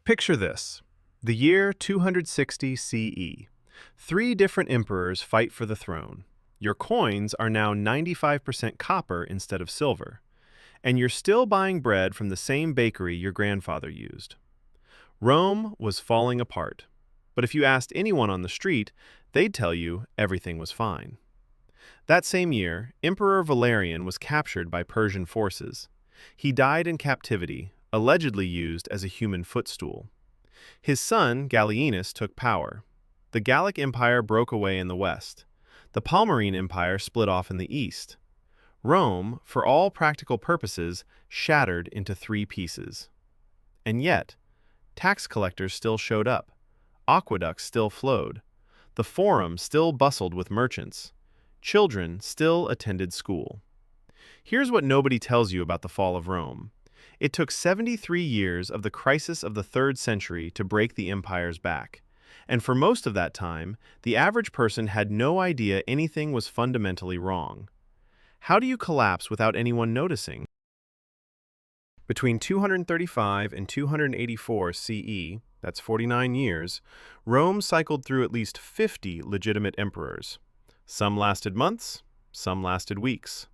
Picture this. The year 260 CE. Three different emperors fight for the throne. Your coins are now 95% copper instead of silver. And you're still buying bread from the same bakery your grandfather used. Rome was falling apart. But if you asked anyone on the street, they'd tell you everything was fine. That same year, Emperor Valerian was captured by Persian forces. He died in captivity, allegedly used as a human footstool. His son, Gallienus, took power. The Gallic Empire broke away in the west. The Palmyrene Empire split off in the east. Rome, for all practical purposes, shattered into three pieces. And yet, tax collectors still showed up. Aqueducts still flowed. The Forum still bustled with merchants. Children still attended school. Here's what nobody tells you about the fall of Rome. It took 73 years of the crisis of the 3rd century to break the empire's back. And for most of that time, the average person had no idea anything was fundamentally wrong. How do you collapse without anyone noticing? Between 235 and 284 CE, that's 49 years, Rome cycled through at least 50 legitimate emperors. Some lasted months, some lasted weeks.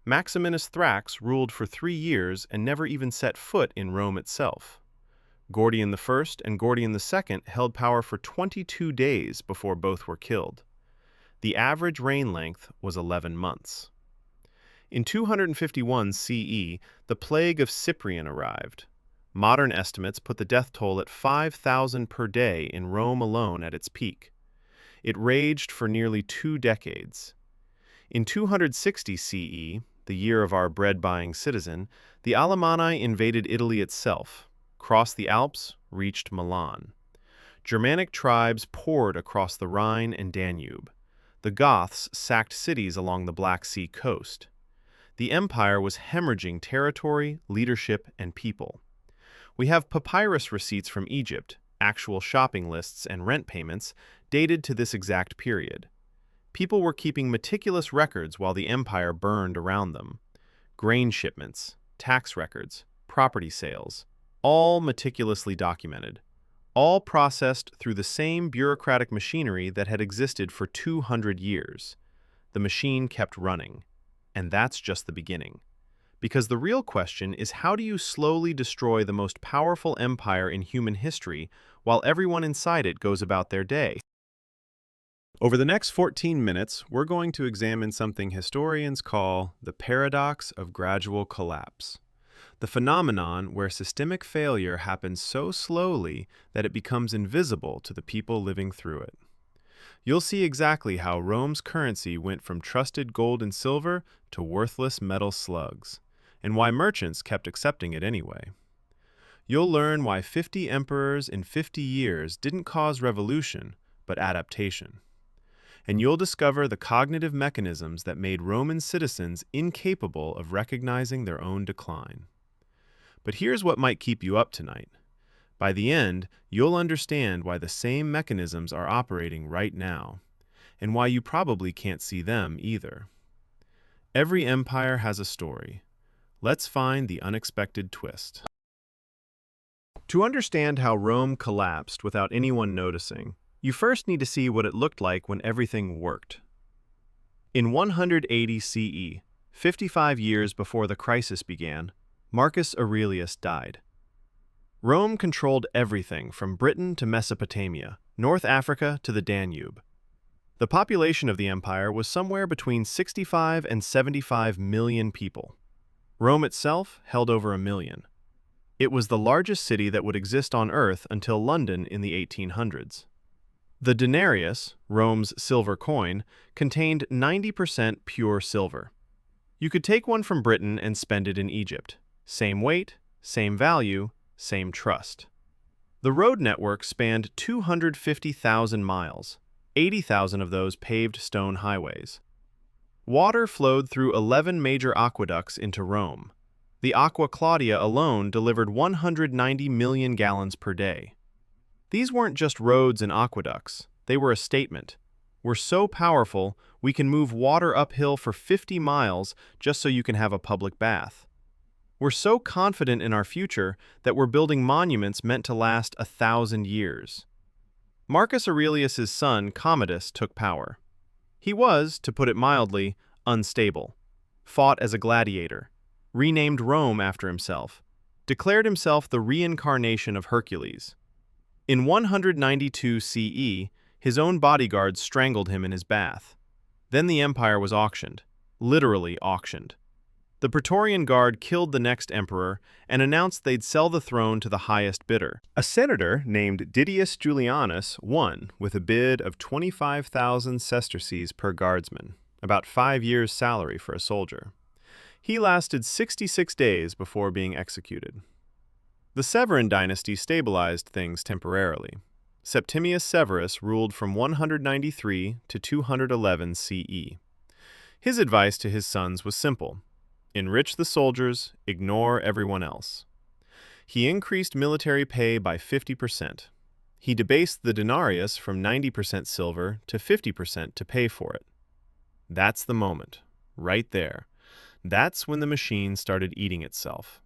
Maximinus Thrax ruled for 3 years and never even set foot in Rome itself. Gordian I and Gordian II held power for 22 days before both were killed. The average reign length was 11 months. In 251 CE, the plague of Cyprian arrived. Modern estimates put the death toll at 5,000 per day in Rome alone at its peak. It raged for nearly 2 decades. In 260 CE, the year of our bread-buying citizen, the Alemanni invaded Italy itself, crossed the Alps, reached Milan. Germanic tribes poured across the Rhine and Danube. The Goths sacked cities along the Black Sea coast. The empire was hemorrhaging territory, leadership, and people. We have papyrus receipts from Egypt, actual shopping lists and rent payments, dated to this exact period. People were keeping meticulous records while the empire burned around them. Grain shipments, tax records, property sales, all meticulously documented, all processed through the same bureaucratic machinery that had existed for 200 years. The machine kept running, and that's just the beginning. Because the real question is, how do you slowly destroy the most powerful empire in human history while everyone inside it goes about their day? Over the next 14 minutes, we're going to examine something historians call the paradox of gradual collapse, the phenomenon where systemic failure happens so slowly that it becomes invisible to the people living through it. You'll see exactly how Rome's currency went from trusted gold and silver to worthless metal slugs, and why merchants kept accepting it anyway. You'll learn why 50 emperors in 50 years didn't cause revolution, but adaptation. And you'll discover the cognitive mechanisms that made Roman citizens incapable of recognizing their own decline. But here's what might keep you up tonight. By the end, you'll understand why the same mechanisms are operating right now, and why you probably can't see them either. Every empire has a story. Let's find the unexpected twist. To understand how Rome collapsed without anyone noticing, you first need to see what it looked like when everything worked. In 180 CE, 55 years before the crisis began, Marcus Aurelius died. Rome controlled everything from Britain to Mesopotamia, North Africa to the Danube. The population of the empire was somewhere between 65 and 75 million people. Rome itself held over 1 million. It was the largest city that would exist on Earth until London in the 1800s. The Denarius, Rome's silver coin, contained 90% pure silver. You could take one from Britain and spend it in Egypt. Same weight, same value, same trust. The road network spanned 250,000 miles, 80,000 of those paved stone highways. Water flowed through 11 major aqueducts into Rome. The Aqua Claudia alone delivered 190 million gallons per day. These weren't just roads and aqueducts, they were a statement. We're so powerful, we can move water uphill for 50 miles just so you can have a public bath. We're so confident in our future that we're building monuments meant to last 1,000 years. Marcus Aurelius's son, Commodus, took power. He was, to put it mildly, unstable, fought as a gladiator, renamed Rome after himself, declared himself the reincarnation of Hercules. In 192 CE, his own bodyguards strangled him in his bath. Then the empire was auctioned, literally auctioned. The Praetorian Guard killed the next emperor and announced they'd sell the throne to the highest bidder. A senator named Didius Julianus won with a bid of 25,000 sesterces per guardsman, about 5 years' salary for a soldier. He lasted 66 days before being executed. The Severan dynasty stabilized things temporarily. Septimius Severus ruled from 193 to 211 CE. His advice to his sons was simple: enrich the soldiers, ignore everyone else. He increased military pay by 50%. He debased the denarius from 90% silver to 50% to pay for it. That's the moment, right there. That's when the machine started eating itself.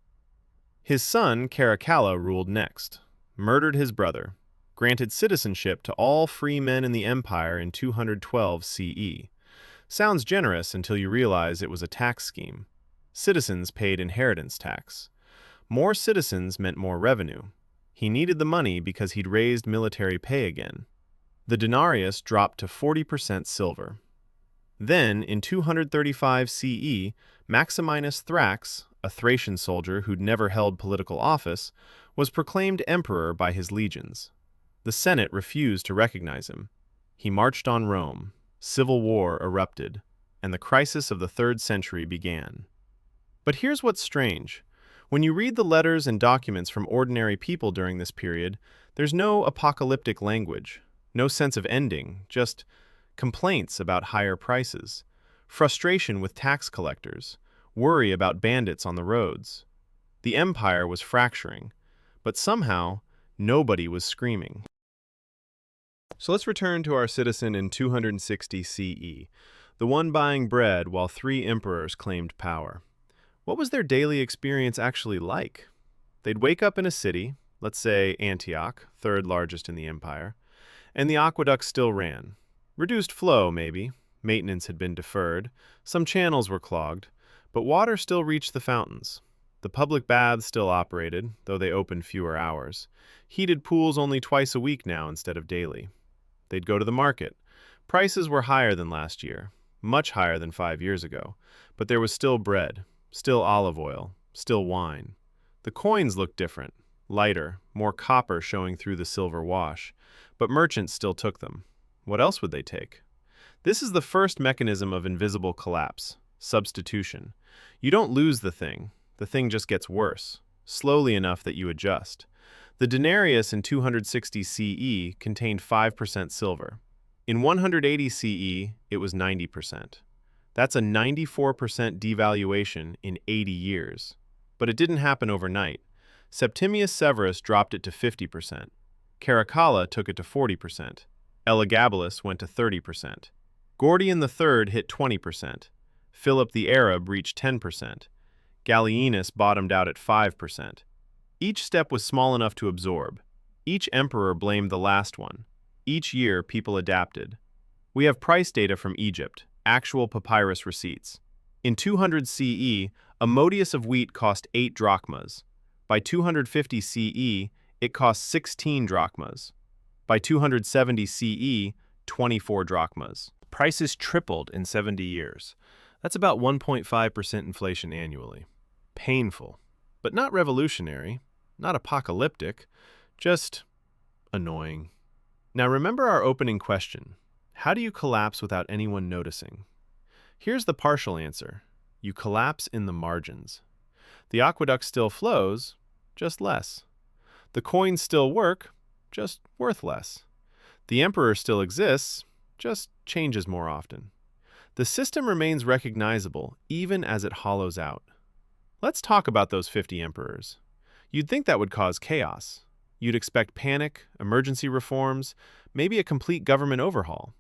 His son, Caracalla, ruled next, murdered his brother, granted citizenship to all free men in the empire in 212 CE. Sounds generous until you realize it was a tax scheme. Citizens paid inheritance tax. More citizens meant more revenue. He needed the money because he'd raised military pay again. The denarius dropped to 40% silver. Then, in 235 CE, Maximinus Thrax, a Thracian soldier who'd never held political office, was proclaimed emperor by his legions. The Senate refused to recognize him. He marched on Rome. Civil war erupted, and the crisis of the 3rd century began. But here's what's strange. When you read the letters and documents from ordinary people during this period, there's no apocalyptic language, no sense of ending, just complaints about higher prices, frustration with tax collectors, worry about bandits on the roads. The empire was fracturing, but somehow nobody was screaming. So let's return to our citizen in 260 CE, the one buying bread while 3 emperors claimed power. What was their daily experience actually like? They'd wake up in a city, let's say Antioch, 3rd largest in the empire, and the aqueduct still ran. Reduced flow, maybe. Maintenance had been deferred. Some channels were clogged, but water still reached the fountains. The public baths still operated, though they opened fewer hours. Heated pools only twice a week now instead of daily. They'd go to the market. Prices were higher than last year, much higher than 5 years ago, but there was still bread, still olive oil, still wine. The coins looked different, lighter, more copper showing through the silver wash, but merchants still took them. What else would they take? This is the first mechanism of invisible collapse, substitution. You don't lose the thing just gets worse, slowly enough that you adjust. The denarius in 260 CE contained 5% silver. In 180 CE, it was 90%. That's a 94% devaluation in 80 years. But it didn't happen overnight. Septimius Severus dropped it to 50%. Caracalla took it to 40%. Elagabalus went to 30%. Gordian III hit 20%. Philip the Arab reached 10%. Gallienus bottomed out at 5%. Each step was small enough to absorb. Each emperor blamed the last one. Each year, people adapted. We have price data from Egypt, actual papyrus receipts. In 200 CE, a modius of wheat cost 8 drachmas. By 250 CE, it cost 16 drachmas. By 270 CE, 24 drachmas. Prices tripled in 70 years. That's about 1.5% inflation annually. Painful, but not revolutionary, not apocalyptic, just annoying. Now remember our opening question. How do you collapse without anyone noticing? Here's the partial answer. You collapse in the margins. The aqueduct still flows, just less. The coins still work, just worth less. The emperor still exists, just changes more often. The system remains recognizable even as it hollows out. Let's talk about those 50 emperors. You'd think that would cause chaos. You'd expect panic, emergency reforms, maybe a complete government overhaul.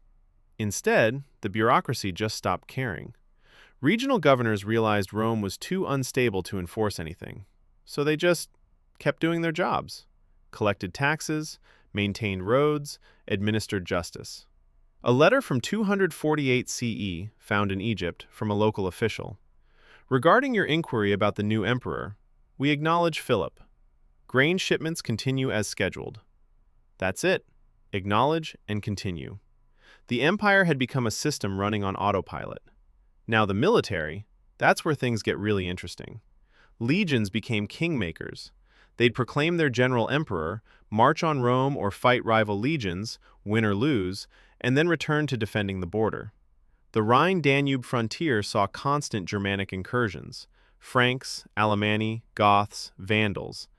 Instead, the bureaucracy just stopped caring. Regional governors realized Rome was too unstable to enforce anything, so they just kept doing their jobs, collected taxes, maintained roads, administered justice. A letter from 248 CE, found in Egypt, from a local official. Regarding your inquiry about the new emperor, we acknowledge Philip. Grain shipments continue as scheduled. That's it. Acknowledge and continue. The empire had become a system running on autopilot. Now the military, that's where things get really interesting. Legions became kingmakers. They'd proclaim their general emperor, march on Rome or fight rival legions, win or lose, and then return to defending the border. The Rhine-Danube frontier saw constant Germanic incursions: Franks, Alemanni, Goths, Vandals.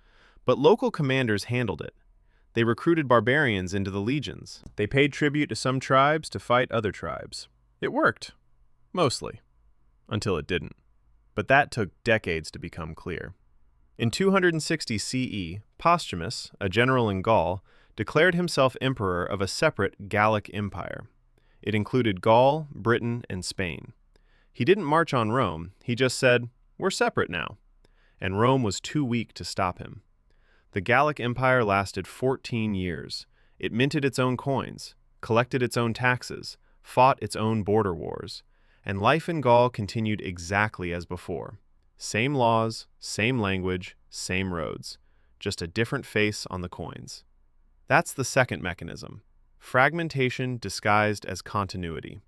But local commanders handled it. They recruited barbarians into the legions. They paid tribute to some tribes to fight other tribes. It worked. Mostly. Until it didn't. But that took decades to become clear. In 260 CE, Postumus, a general in Gaul, declared himself emperor of a separate Gallic empire. It included Gaul, Britain, and Spain. He didn't march on Rome, he just said, "We're separate now." And Rome was too weak to stop him. The Gallic Empire lasted 14 years. It minted its own coins, collected its own taxes, fought its own border wars, and life in Gaul continued exactly as before. Same laws, same language, same roads, just a different face on the coins. That's the second mechanism, fragmentation disguised as continuity.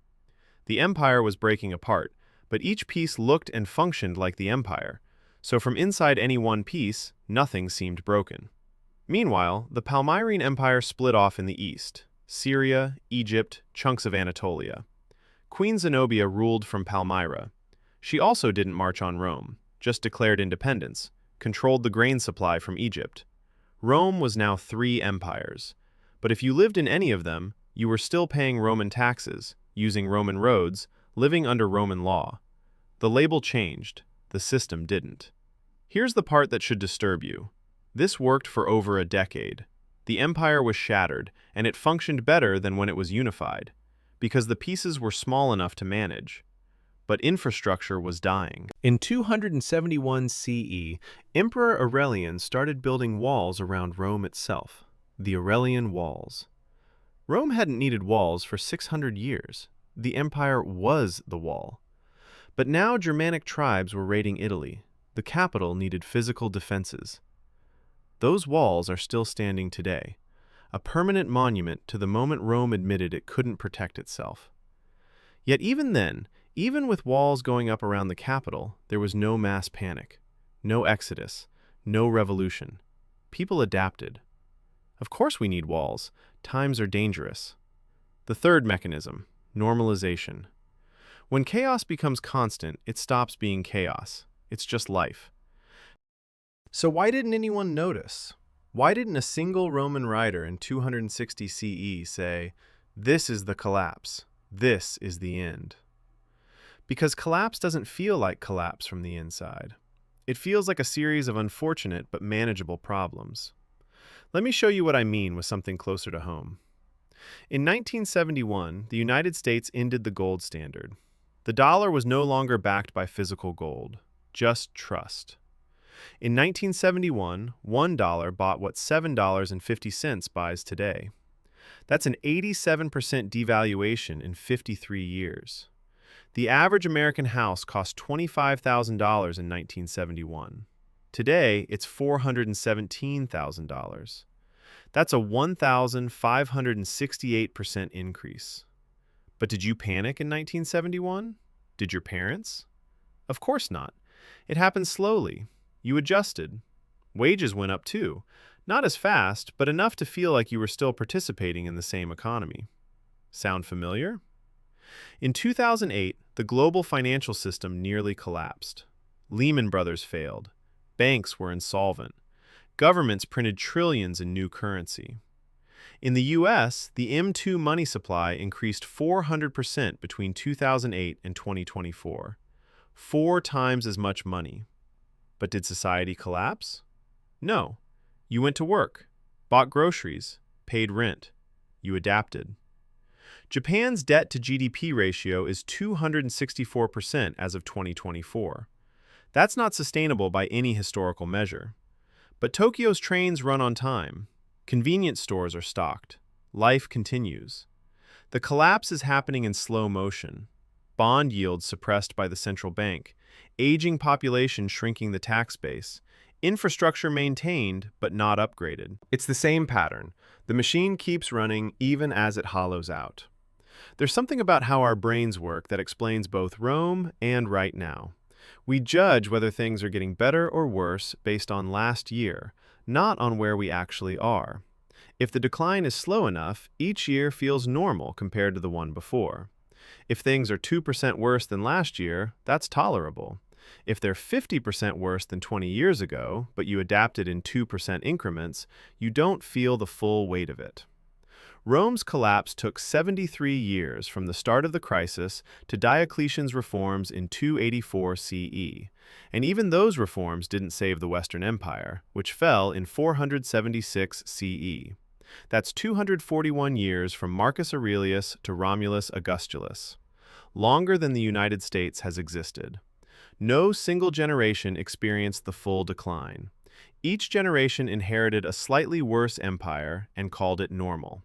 The empire was breaking apart, but each piece looked and functioned like the empire, so from inside any one piece, nothing seemed broken. Meanwhile, the Palmyrene Empire split off in the east: Syria, Egypt, chunks of Anatolia. Queen Zenobia ruled from Palmyra. She also didn't march on Rome, just declared independence, controlled the grain supply from Egypt. Rome was now 3 empires. But if you lived in any of them, you were still paying Roman taxes, using Roman roads, living under Roman law. The label changed, the system didn't. Here's the part that should disturb you. This worked for over a decade. The empire was shattered, and it functioned better than when it was unified, because the pieces were small enough to manage. But infrastructure was dying. In 271 CE, Emperor Aurelian started building walls around Rome itself, the Aurelian Walls. Rome hadn't needed walls for 600 years. The empire was the wall. But now Germanic tribes were raiding Italy. The capital needed physical defenses. Those walls are still standing today, a permanent monument to the moment Rome admitted it couldn't protect itself. Yet even then, even with walls going up around the capital, there was no mass panic, no exodus, no revolution. People adapted. Of course we need walls. Times are dangerous. The third mechanism, normalization. When chaos becomes constant, it stops being chaos. It's just life. So why didn't anyone notice? Why didn't a single Roman writer in 260 CE say, "This is the collapse. This is the end"? Because collapse doesn't feel like collapse from the inside. It feels like a series of unfortunate but manageable problems. Let me show you what I mean with something closer to home. In 1971, the United States ended the gold standard. The dollar was no longer backed by physical gold, just trust. In 1971, $1 bought what $7.50 buys today. That's an 87% devaluation in 53 years. The average American house cost $25,000 in 1971. Today, it's $417,000. That's a 1,568% increase. But did you panic in 1971? Did your parents? Of course not. It happened slowly. You adjusted. Wages went up too. Not as fast, but enough to feel like you were still participating in the same economy. Sound familiar? In 2008, the global financial system nearly collapsed. Lehman Brothers failed. Banks were insolvent. Governments printed trillions in new currency. In the U.S., the M2 money supply increased 400% between 2008 and 2024. 4 times as much money. But did society collapse? No. You went to work, bought groceries, paid rent. You adapted. Japan's debt to GDP ratio is 264% as of 2024. That's not sustainable by any historical measure. But Tokyo's trains run on time. Convenience stores are stocked. Life continues. The collapse is happening in slow motion. Bond yields suppressed by the central bank. Aging population shrinking the tax base. Infrastructure maintained, but not upgraded. It's the same pattern. The machine keeps running even as it hollows out. There's something about how our brains work that explains both Rome and right now. We judge whether things are getting better or worse based on last year, not on where we actually are. If the decline is slow enough, each year feels normal compared to the one before. If things are 2% worse than last year, that's tolerable. If they're 50% worse than 20 years ago, but you adapted in 2% increments, you don't feel the full weight of it. Rome's collapse took 73 years from the start of the crisis to Diocletian's reforms in 284 CE, and even those reforms didn't save the Western Empire, which fell in 476 CE. That's 241 years from Marcus Aurelius to Romulus Augustulus. Longer than the United States has existed. No single generation experienced the full decline. Each generation inherited a slightly worse empire and called it normal.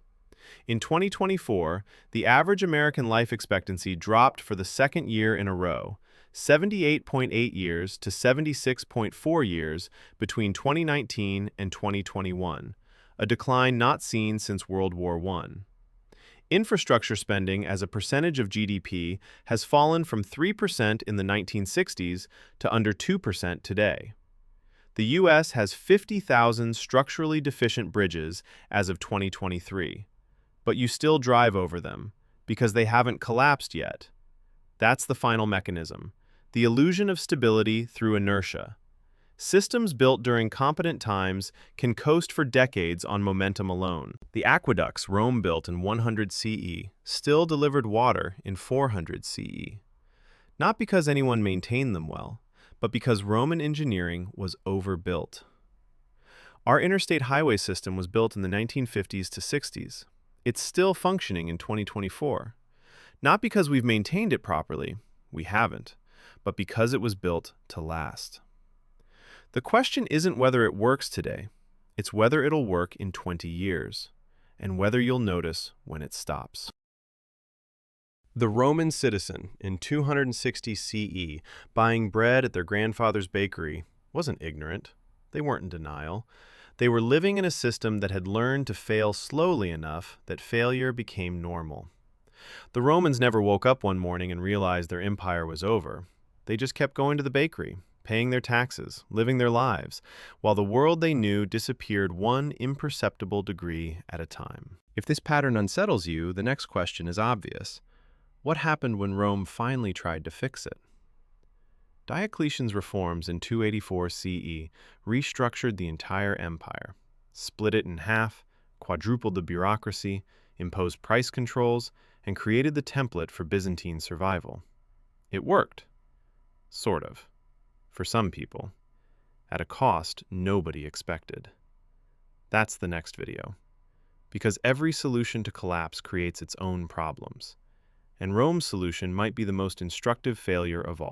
In 2024, the average American life expectancy dropped for the second year in a row, 78.8 years to 76.4 years between 2019 and 2021, a decline not seen since World War I. Infrastructure spending as a percentage of GDP has fallen from 3% in the 1960s to under 2% today. The U.S. has 50,000 structurally deficient bridges as of 2023. But you still drive over them, because they haven't collapsed yet. That's the final mechanism, the illusion of stability through inertia. Systems built during competent times can coast for decades on momentum alone. The aqueducts Rome built in 100 CE still delivered water in 400 CE. Not because anyone maintained them well, but because Roman engineering was overbuilt. Our interstate highway system was built in the 1950s to 60s. It's still functioning in 2024. Not because we've maintained it properly, we haven't, but because it was built to last. The question isn't whether it works today, it's whether it'll work in 20 years, and whether you'll notice when it stops. The Roman citizen in 260 CE buying bread at their grandfather's bakery wasn't ignorant. They weren't in denial. They were living in a system that had learned to fail slowly enough that failure became normal. The Romans never woke up one morning and realized their empire was over. They just kept going to the bakery, paying their taxes, living their lives, while the world they knew disappeared one imperceptible degree at a time. If this pattern unsettles you, the next question is obvious. What happened when Rome finally tried to fix it? Diocletian's reforms in 284 CE restructured the entire empire, split it in half, quadrupled the bureaucracy, imposed price controls, and created the template for Byzantine survival. It worked. Sort of. For some people. At a cost nobody expected. That's the next video. Because every solution to collapse creates its own problems. And Rome's solution might be the most instructive failure of all.